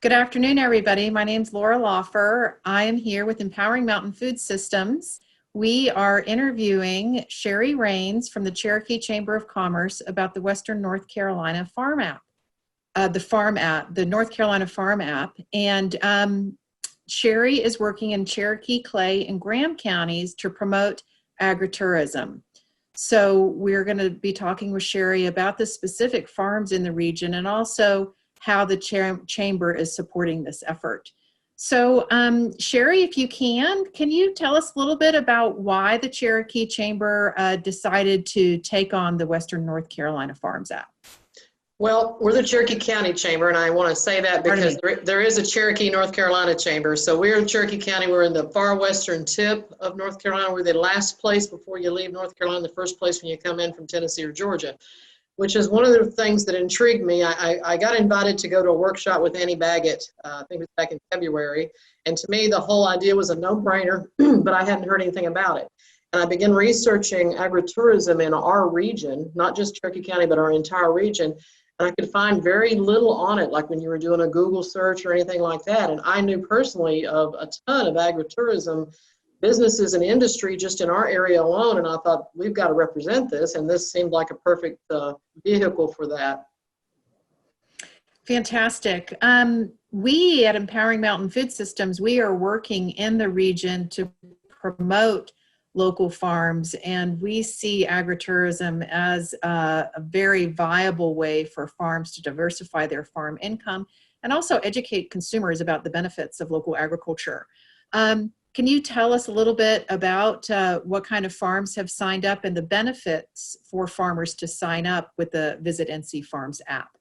Good afternoon, everybody. My name's Laura Lauffer. I am here with Empowering Mountain Food Systems. We are interviewing Sherry Rains from the Cherokee Chamber of Commerce about the Western North Carolina Farm App, the North Carolina Farm App. And Sherry is working in Cherokee, Clay, and Graham counties to promote agritourism. So we're going to be talking with Sherry about the specific farms in the region and also how the chamber is supporting this effort. So Sherry, if you can you tell us a little bit about why the Cherokee Chamber decided to take on the Western North Carolina Farms App? Well, we're the Cherokee County Chamber, and I want to say that because there is a Cherokee, North Carolina Chamber. So we're in Cherokee County. We're in the far western tip of North Carolina. We're the last place before you leave North Carolina, the first place when you come in from Tennessee or Georgia, which is one of the things that intrigued me. I got invited to go to a workshop with Annie Baggett, I think it was back in February, and to me the whole idea was a no-brainer, but I hadn't heard anything about it. And I began researching agritourism in our region, not just Cherokee County, but our entire region, and I could find very little on it, like when you were doing a Google search or anything like that. And I knew personally of a ton of agritourism businesses and industry just in our area alone, and I thought, we've got to represent this, and this seemed like a perfect vehicle for that. Fantastic. We at Empowering Mountain Food Systems, we are working in the region to promote local farms, and we see agritourism as a very viable way for farms to diversify their farm income and also educate consumers about the benefits of local agriculture. Can you tell us a little bit about what kind of farms have signed up and the benefits for farmers to sign up with the Visit NC Farms app?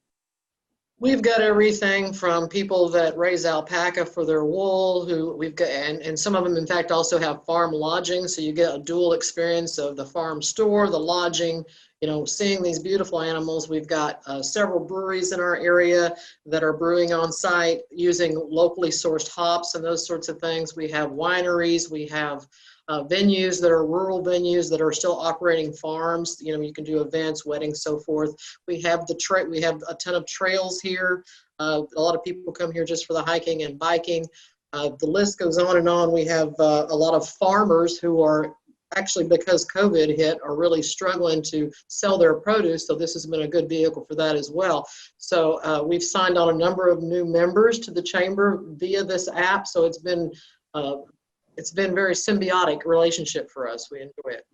We've got everything from people that raise alpaca for their wool, who we've got, and some of them in fact also have farm lodging, so you get a dual experience of the farm store, the lodging, you know, seeing these beautiful animals. We've got several breweries in our area that are brewing on site using locally sourced hops and those sorts of things. We have wineries, we have venues that are rural venues that are still operating farms. You know, you can do events, weddings, so forth. We have we have a ton of trails here. A lot of people come here just for the hiking and biking. The list goes on and on. We have a lot of farmers who are actually, because COVID hit, are really struggling to sell their produce. So this has been a good vehicle for that as well. So we've signed on a number of new members to the chamber via this app. So it's been very symbiotic relationship for us. We enjoy it.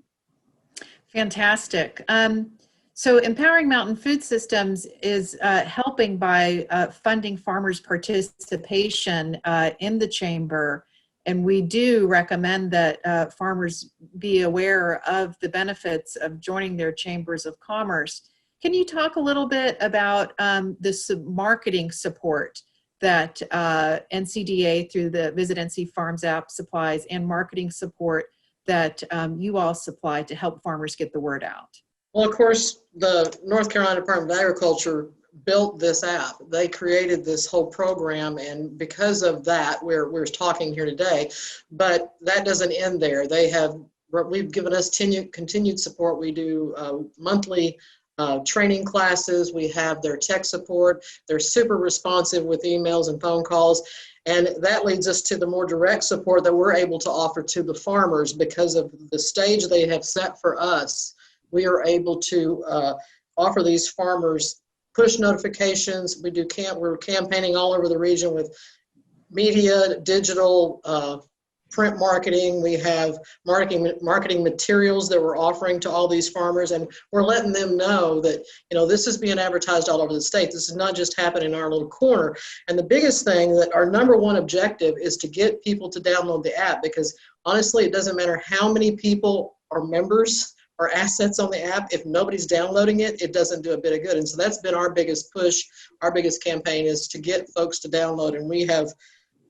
Fantastic. So Empowering Mountain Food Systems is helping by funding farmers' participation in the chamber. And we do recommend that farmers be aware of the benefits of joining their chambers of commerce. Can you talk a little bit about the marketing support that NCDA through the Visit NC Farms app supplies, and marketing support that you all supply to help farmers get the word out? Well, of course, the North Carolina Department of Agriculture built this app. They created this whole program, and because of that, we're talking here today. But that doesn't end there. We've given us continued support. We do monthly training classes. We have their tech support. They're super responsive with emails and phone calls. And that leads us to the more direct support that we're able to offer to the farmers. Because of the stage they have set for us, we are able to offer these farmers push notifications. We're campaigning all over the region with media, digital, print marketing. We have marketing materials that we're offering to all these farmers, and we're letting them know that, you know, this is being advertised all over the state. This is not just happening in our little corner. And the biggest thing, that our number one objective is to get people to download the app, because honestly, it doesn't matter how many people are members or assets on the app. If nobody's downloading it, it doesn't do a bit of good. And so that's been our biggest push. Our biggest campaign is to get folks to download. And we have,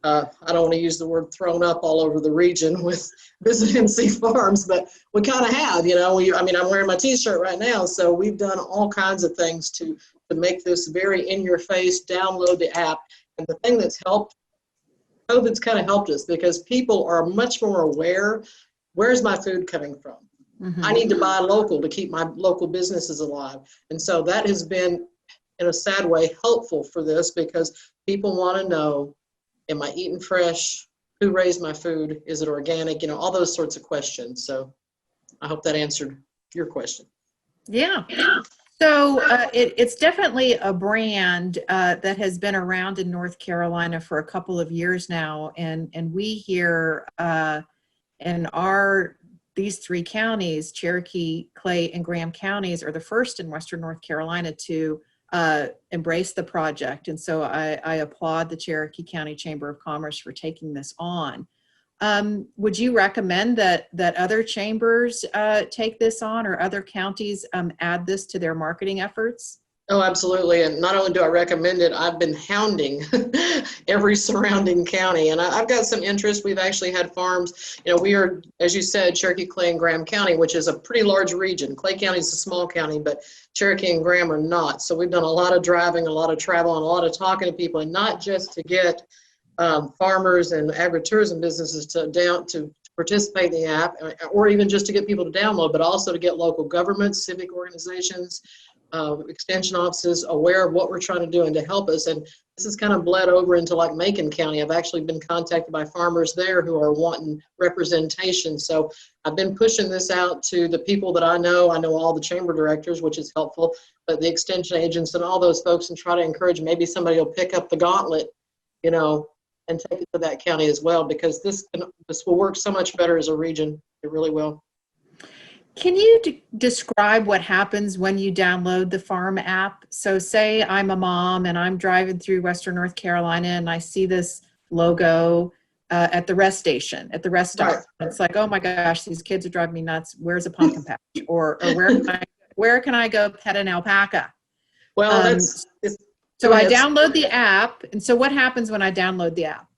I don't want to use the word thrown up all over the region with Visit NC Farms, but we kind of have, you know, I'm wearing my t-shirt right now. So we've done all kinds of things to make this very in your face. Download the app. And the thing that's helped, COVID's kind of helped us, because people are much more aware, where's my food coming from? Mm-hmm. I need to buy local to keep my local businesses alive. And so that has been, in a sad way, helpful for this, because People want to know, am I eating fresh? Who raised my food? Is it organic? You know, all those sorts of questions. So I hope that answered your question. Yeah. So it's definitely a brand that has been around in North Carolina for a couple of years now, and we here in these three counties, Cherokee, Clay, and Graham counties, are the first in Western North Carolina to embrace the project, and so I applaud the Cherokee County Chamber of Commerce for taking this on. Would you recommend that other chambers take this on, or other counties add this to their marketing efforts? Oh, absolutely. And not only do I recommend it, I've been hounding every surrounding county. And I've got some interest. We've actually had farms. You know, we are, as you said, Cherokee, Clay, and Graham County, which is a pretty large region. Clay County is a small county, but Cherokee and Graham are not. So we've done a lot of driving, a lot of travel, and a lot of talking to people, and not just to get farmers and agritourism businesses to participate in the app, or even just to get people to download, but also to get local governments, civic organizations, extension offices aware of what we're trying to do and to help us. And this has kind of bled over into like Macon County. I've actually been contacted by farmers there who are wanting representation. So I've been pushing this out to the people that I know. I know all the chamber directors, which is helpful, but the extension agents and all those folks, and try to encourage maybe somebody will pick up the gauntlet, you know, and take it to that county as well, because this will work so much better as a region. It really will. Can you describe what happens when you download the farm app? So say I'm a mom and I'm driving through Western North Carolina and I see this logo at the rest station, at the rest stop. Right. It's like, oh my gosh, these kids are driving me nuts. Where's a pumpkin patch? Or where can I go pet an alpaca? Well, so I download the app. And so what happens when I download the app?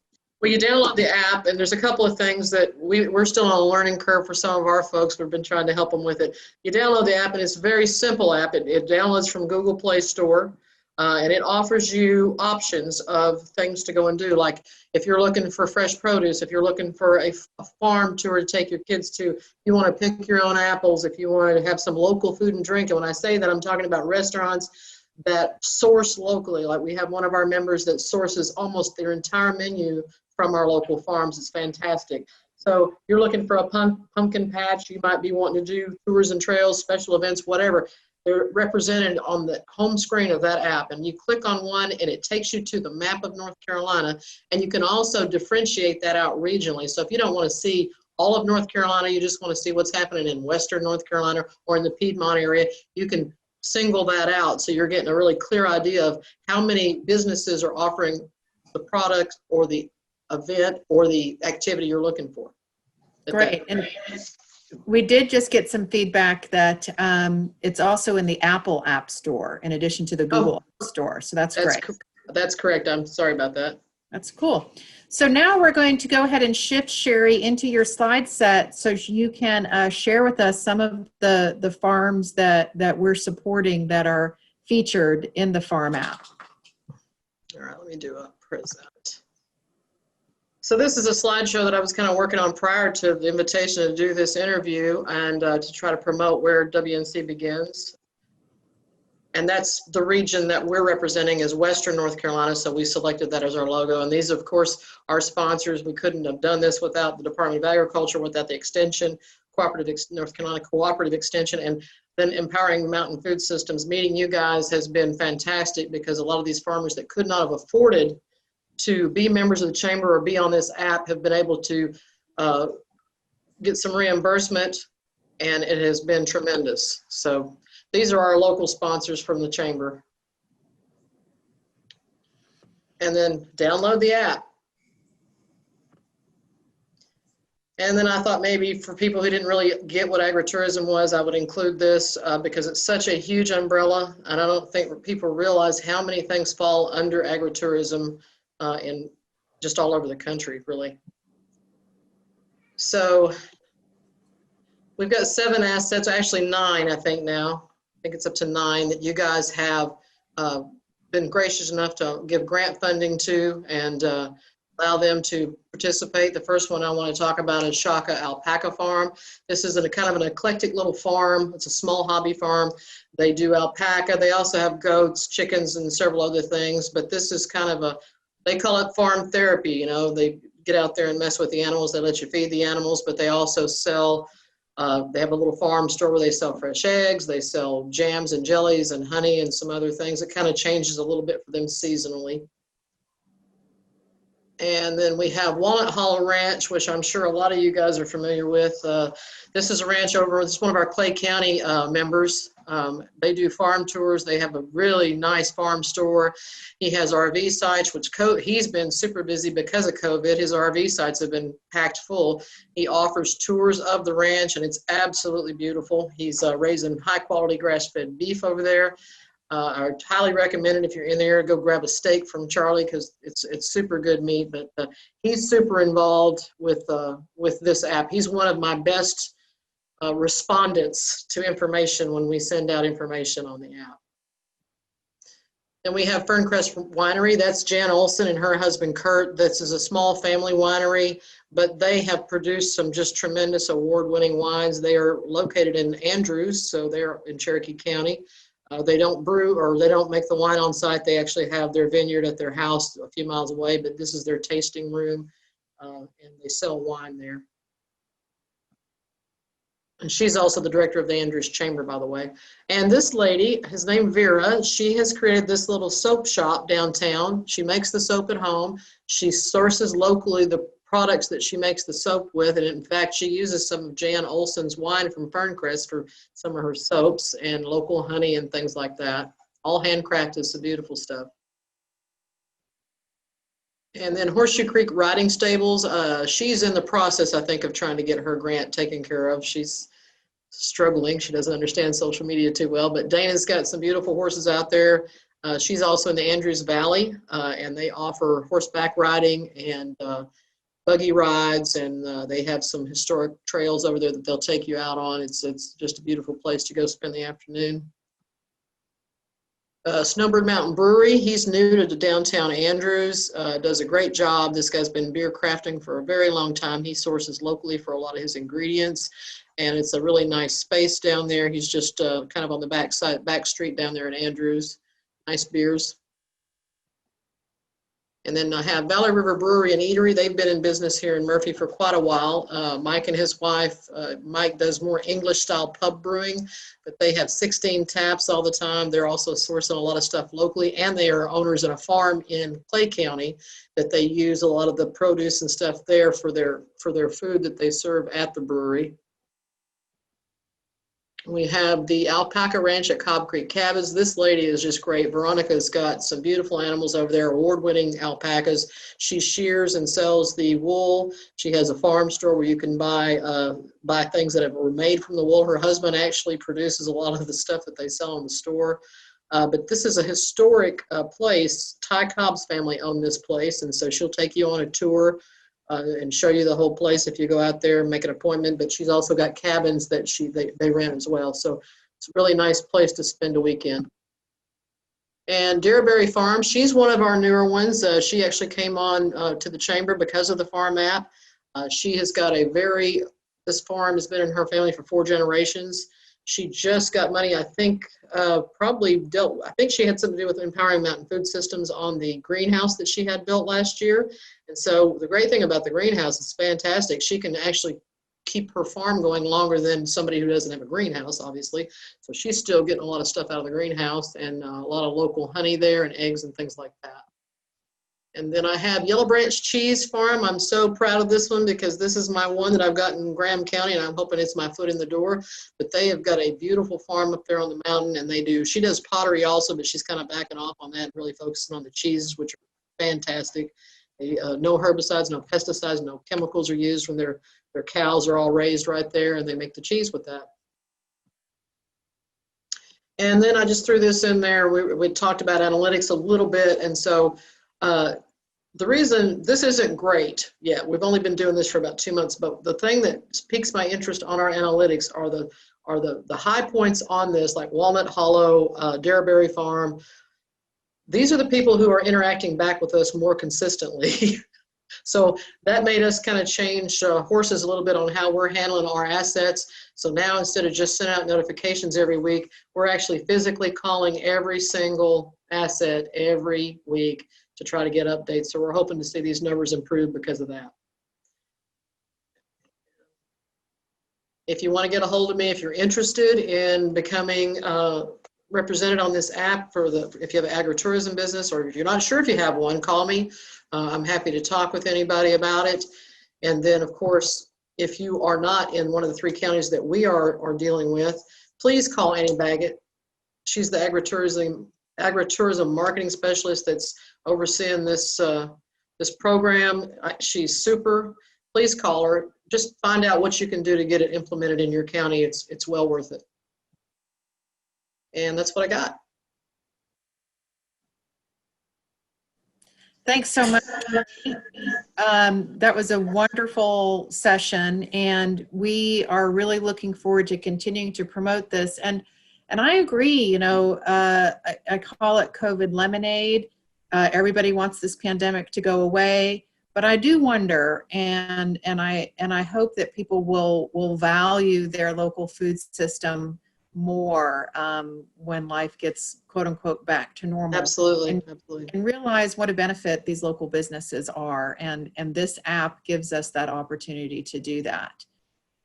Well, you download the app, and there's a couple of things that we're still on a learning curve for some of our folks. We've been trying to help them with it. You download the app, and it's a very simple app. It downloads from Google Play Store, and it offers you options of things to go and do. Like if you're looking for fresh produce, if you're looking for a farm tour to take your kids to, you want to pick your own apples, if you want to have some local food and drink. And when I say that, I'm talking about restaurants that source locally. Like we have one of our members that sources almost their entire menu from our local farms. It's fantastic. So you're looking for a pumpkin patch, you might be wanting to do tours and trails, special events, whatever. They're represented on the home screen of that app, and you click on one and it takes you to the map of North Carolina, and you can also differentiate that out regionally. So if you don't want to see all of North Carolina, you just want to see what's happening in Western North Carolina or in the Piedmont area, you can single that out, so you're getting a really clear idea of how many businesses are offering the product or the event or the activity you're looking for. Great. And we did just get some feedback that it's also in the Apple App Store in addition to the Google App Store. So that's great. That's correct. I'm sorry about that. That's cool. So now we're going to go ahead and shift Sherry into your slide set so you can share with us some of the farms that we're supporting that are featured in the farm app. All right, let me do a present. So this is a slideshow that I was kind of working on prior to the invitation to do this interview, and to try to promote where WNC begins. And that's the region that we're representing is Western North Carolina, so we selected that as our logo. And these, of course, are sponsors. We couldn't have done this without the Department of Agriculture, without the Extension, North Carolina Cooperative Extension, and then Empowering Mountain Food Systems. Meeting you guys has been fantastic, because a lot of these farmers that could not have afforded to be members of the chamber or be on this app have been able to get some reimbursement, and it has been tremendous. So these are our local sponsors from the chamber. And then download the app. And then I thought maybe for people who didn't really get what agritourism was, I would include this because it's such a huge umbrella, and I don't think people realize how many things fall under agritourism in just all over the country, really. So we've got 7 assets, actually 9, I think now. I think it's up to 9 that you guys have been gracious enough to give grant funding to and allow them to participate. The first one I want to talk about is Shaka Alpaca Farm. This is a kind of an eclectic little farm. It's a small hobby farm. They do alpaca. They also have goats, chickens, and several other things, but this is kind of They call it farm therapy. You know, they get out there and mess with the animals. They let you feed the animals, but they also sell, they have a little farm store where they sell fresh eggs. They sell jams and jellies and honey and some other things. It kind of changes a little bit for them seasonally. And then we have Walnut Hollow Ranch, which I'm sure a lot of you guys are familiar with. This is a ranch over, this is one of our Clay County members. They do farm tours. They have a really nice farm store. He has RV sites, which he's been super busy because of COVID. His RV sites have been packed full. He offers tours of the ranch, and it's absolutely beautiful. He's raising high quality grass-fed beef over there. I highly recommend it if you're in there. Go grab a steak from Charlie because it's super good meat. But he's super involved with this app. He's one of my best respondents to information when we send out information on the app. Then we have Ferncrest Winery. That's Jan Olson and her husband Kurt. This is a small family winery, but they have produced some just tremendous award-winning wines. They are located in Andrews, so they're in Cherokee County. They don't brew or they don't make the wine on site. They actually have their vineyard at their house a few miles away, but this is their tasting room, and they sell wine there. And she's also the director of the Andrews Chamber, by the way. And this lady, his name Vera, she has created this little soap shop downtown. She makes the soap at home. She sources locally the products that she makes the soap with, and in fact she uses some of Jan Olson's wine from Ferncrest for some of her soaps and local honey and things like that. All handcrafted, some beautiful stuff. And then Horseshoe Creek Riding Stables, she's in the process, I think, of trying to get her grant taken care of. She's struggling. She doesn't understand social media too well, but Dana's got some beautiful horses out there. She's also in the Andrews Valley, and they offer horseback riding and buggy rides, and they have some historic trails over there that they'll take you out on. It's just a beautiful place to go spend the afternoon. Snowbird Mountain Brewery, he's new to downtown Andrews, does a great job. This guy's been beer crafting for a very long time. He sources locally for a lot of his ingredients, and it's a really nice space down there. He's just kind of on the back street down there in Andrews. Nice beers. And then I have Valley River Brewery and Eatery. They've been in business here in Murphy for quite a while. Mike and his wife, Mike does more English style pub brewing, but they have 16 taps all the time. They're also sourcing a lot of stuff locally, and they are owners of a farm in Clay County that they use a lot of the produce and stuff there for their food that they serve at the brewery. We have the Alpaca Ranch at Cobb Creek Cabins. This lady is just great. Veronica's got some beautiful animals over there, award-winning alpacas. She shears and sells the wool. She has a farm store where you can buy things that were made from the wool. Her husband actually produces a lot of the stuff that they sell in the store. But this is a historic place. Ty Cobb's family owned this place, and so she'll take you on a tour and show you the whole place if you go out there and make an appointment. But she's also got cabins that they rent as well. So it's a really nice place to spend a weekend. And Deerberry Farm, she's one of our newer ones. She actually came on to the chamber because of the farm app. She has got this farm has been in her family for 4 generations. She just got money, I think, I think she had something to do with Empowering Mountain Food Systems on the greenhouse that she had built last year. And so the great thing about the greenhouse is fantastic. She can actually keep her farm going longer than somebody who doesn't have a greenhouse, obviously. So she's still getting a lot of stuff out of the greenhouse, and a lot of local honey there and eggs and things like that. And then I have Yellow Branch Cheese Farm. I'm so proud of this one because this is my one that I've got in Graham County, and I'm hoping it's my foot in the door. But they have got a beautiful farm up there on the mountain, and she does pottery also, but she's kind of backing off on that, really focusing on the cheeses, which are fantastic. No herbicides, no pesticides, no chemicals are used when their cows are all raised right there, and they make the cheese with that. And then I just threw this in there. We talked about analytics a little bit, and so the reason this isn't great yet, we've only been doing this for about 2 months, but the thing that piques my interest on our analytics are the high points on this, like Walnut Hollow, Deerberry Farm. These are the people who are interacting back with us more consistently. So that made us kind of change horses a little bit on how we're handling our assets. So now instead of just sending out notifications every week, we're actually physically calling every single asset every week to try to get updates. So we're hoping to see these numbers improve because of that. If you want to get a hold of me, if you're interested in becoming represented on this app if you have an agritourism business, or if you're not sure if you have one, call me. I'm happy to talk with anybody about it. And then, of course, if you are not in one of the 3 counties that we are dealing with, please call Annie Baggett. She's the agritourism marketing specialist that's overseeing this program. She's super. Please call her. Just find out what you can do to get it implemented in your county. It's well worth it. And that's what I got. Thanks so much. That was a wonderful session, and we are really looking forward to continuing to promote this. And I agree, you know, I call it COVID lemonade. Everybody wants this pandemic to go away, but I do wonder, and I hope that people will value their local food system more when life gets quote unquote back to normal. Absolutely. And realize what a benefit these local businesses are, and this app gives us that opportunity to do that.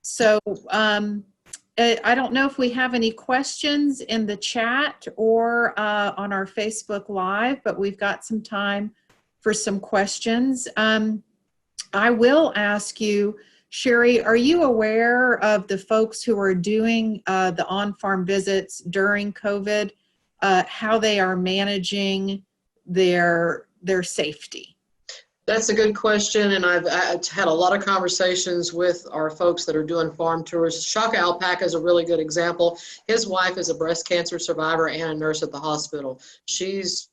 So I don't know if we have any questions in the chat or on our Facebook Live, but we've got some time for some questions. I will ask you, Sherry, are you aware of the folks who are doing the on-farm visits during COVID, how they are managing their safety? That's a good question, and I've had a lot of conversations with our folks that are doing farm tours. Shaka Alpaca is a really good example. His wife is a breast cancer survivor and a nurse at the hospital. She's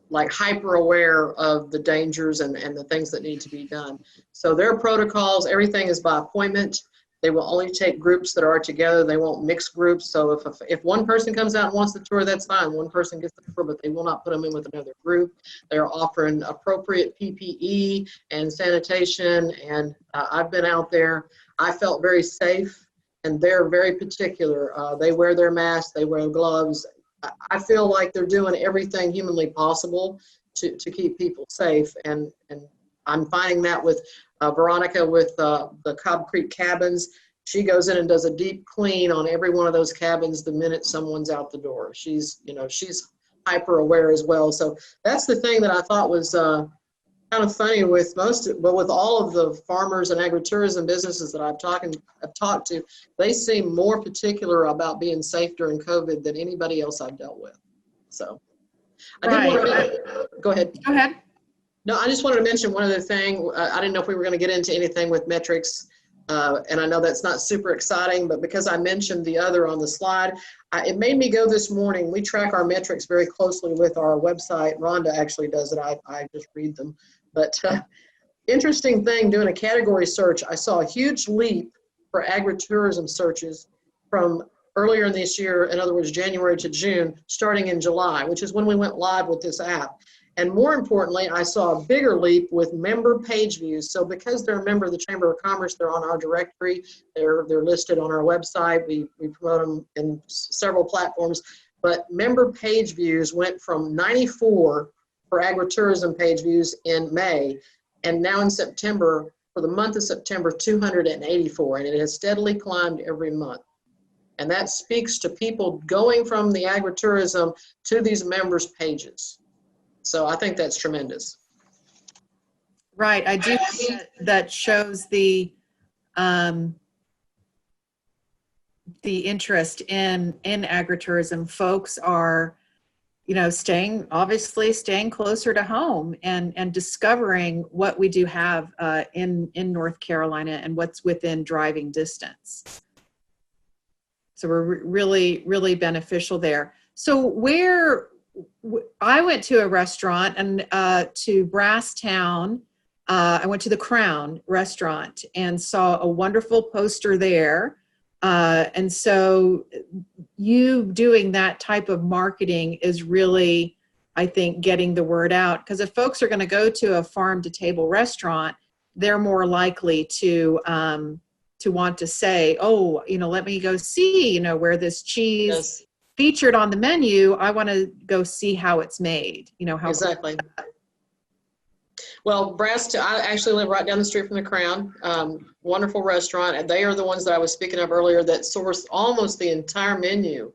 like hyper aware of the dangers and the things that need to be done. So their protocols, everything is by appointment. They will only take groups that are together. They won't mix groups. So if one person comes out and wants the tour, that's fine. One person gets the tour, but they will not put them in with another group. They're offering appropriate PPE and sanitation. And I've been out there. I felt very safe, and they're very particular. They wear their masks. They wear gloves. I feel like they're doing everything humanly possible to keep people safe. And I'm finding that with Veronica with the Cobb Creek cabins. She goes in and does a deep clean on every one of those cabins the minute someone's out the door. She's hyper aware as well. So that's the thing that I thought was kind of funny with with all of the farmers and agritourism businesses that I've talked to. They seem more particular about being safe during COVID than anybody else I've dealt with. So I did want to go ahead. Go ahead. No, I just wanted to mention one other thing. I didn't know if we were going to get into anything with metrics, and I know that's not super exciting, but because I mentioned the other on the slide, it made me go this morning. We track our metrics very closely with our website. Rhonda actually does it. I just read them. But interesting thing, doing a category search, I saw a huge leap for agritourism searches from earlier in this year, in other words, January to June, starting in July, which is when we went live with this app. And more importantly, I saw a bigger leap with member page views. So because they're a member of the Chamber of Commerce, they're on our directory. They're listed on our website. We promote them in several platforms. But member page views went from 94 for agritourism page views in May, and now in September, for the month of September, 284, and it has steadily climbed every month. And that speaks to people going from the agritourism to these members' pages. So I think that's tremendous. Right, I do think that shows the interest in agritourism. Folks are, staying closer to home and discovering what we do have in North Carolina and what's within driving distance. So we're really beneficial there. So I went to a restaurant and to Brasstown. I went to the Crown restaurant and saw a wonderful poster there. And so you doing that type of marketing is really, I think, getting the word out. Because if folks are going to go to a farm-to-table restaurant, they're more likely to want to say, oh, let me go see, where this cheese Yes. featured on the menu. I want to go see how it's made, how exactly. Well, I actually live right down the street from the Crown. Wonderful restaurant, and they are the ones that I was speaking of earlier that source almost the entire menu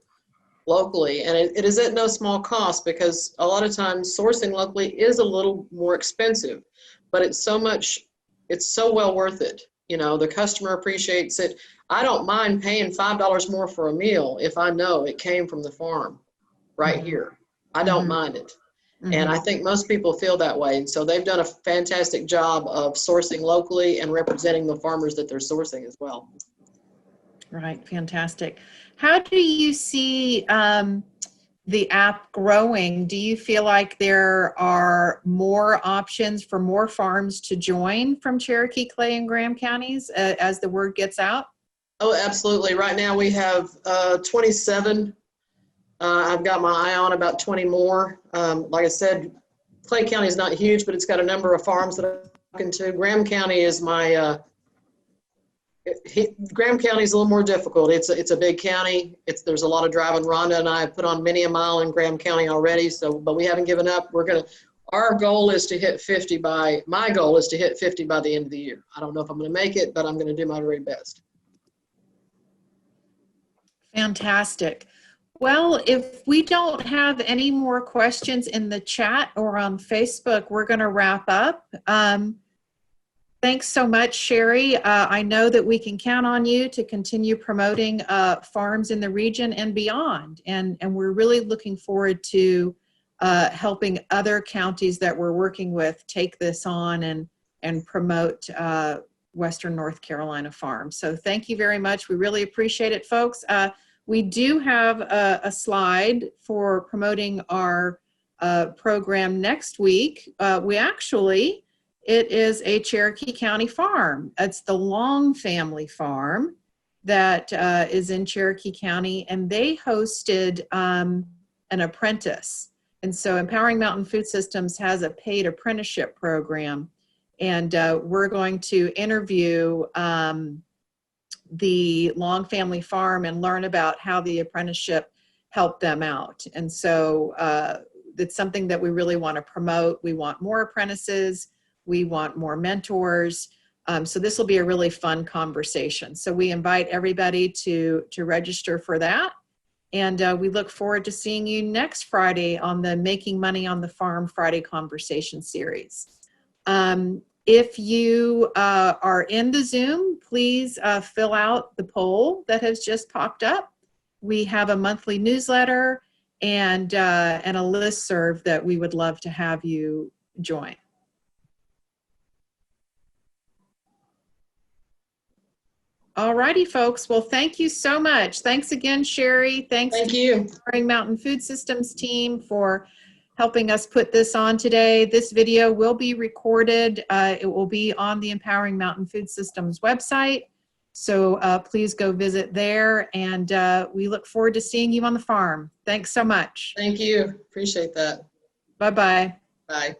locally, and it is at no small cost, because a lot of times sourcing locally is a little more expensive, but it's so well worth it. You know, the customer appreciates it. I don't mind paying $5 more for a meal if I know it came from the farm right here. I don't mind it. And I think most people feel that way. And so they've done a fantastic job of sourcing locally and representing the farmers that they're sourcing as well. Right, fantastic. How do you see the app growing? Do you feel like there are more options for more farms to join from Cherokee, Clay, and Graham counties as the word gets out? Oh, absolutely. Right now we have 27. I've got my eye on about 20 more. Like I said, Clay County is not huge, but it's got a number of farms that I'm talking to. Graham County is my Graham County is a little more difficult. It's a big county. There's a lot of driving. Rhonda and I have put on many a mile in Graham County already. But we haven't given up. Our goal is to hit 50 my goal is to hit 50 by the end of the year. I don't know if I'm going to make it, but I'm going to do my very best. Fantastic. Well, if we don't have any more questions in the chat or on Facebook, we're going to wrap up. Thanks so much, Sherry. I know that we can count on you to continue promoting farms in the region and beyond. And we're really looking forward to helping other counties that we're working with take this on and promote Western North Carolina farms. So thank you very much. We really appreciate it, folks. We do have a slide for promoting our program next week. It is a Cherokee County farm. It's the Long family farm that is in Cherokee County, and they hosted an apprentice. And so Empowering Mountain Food Systems has a paid apprenticeship program, and we're going to interview the Long family farm and learn about how the apprenticeship helped them out. And so it's something that we really want to promote. We want more apprentices. We want more mentors. So this will be a really fun conversation. So we invite everybody to register for that. And we look forward to seeing you next Friday on the Making Money on the Farm Friday Conversation series. If you are in the Zoom, please fill out the poll that has just popped up. We have a monthly newsletter and a listserv that we would love to have you join. All righty, folks. Well, thank you so much. Thanks again, Sherry. Thank you. To the Empowering Mountain Food Systems team for helping us put this on today. This video will be recorded. It will be on the Empowering Mountain Food Systems website. So please go visit there, and we look forward to seeing you on the farm. Thanks so much. Thank you. Appreciate that. Bye-bye. Bye.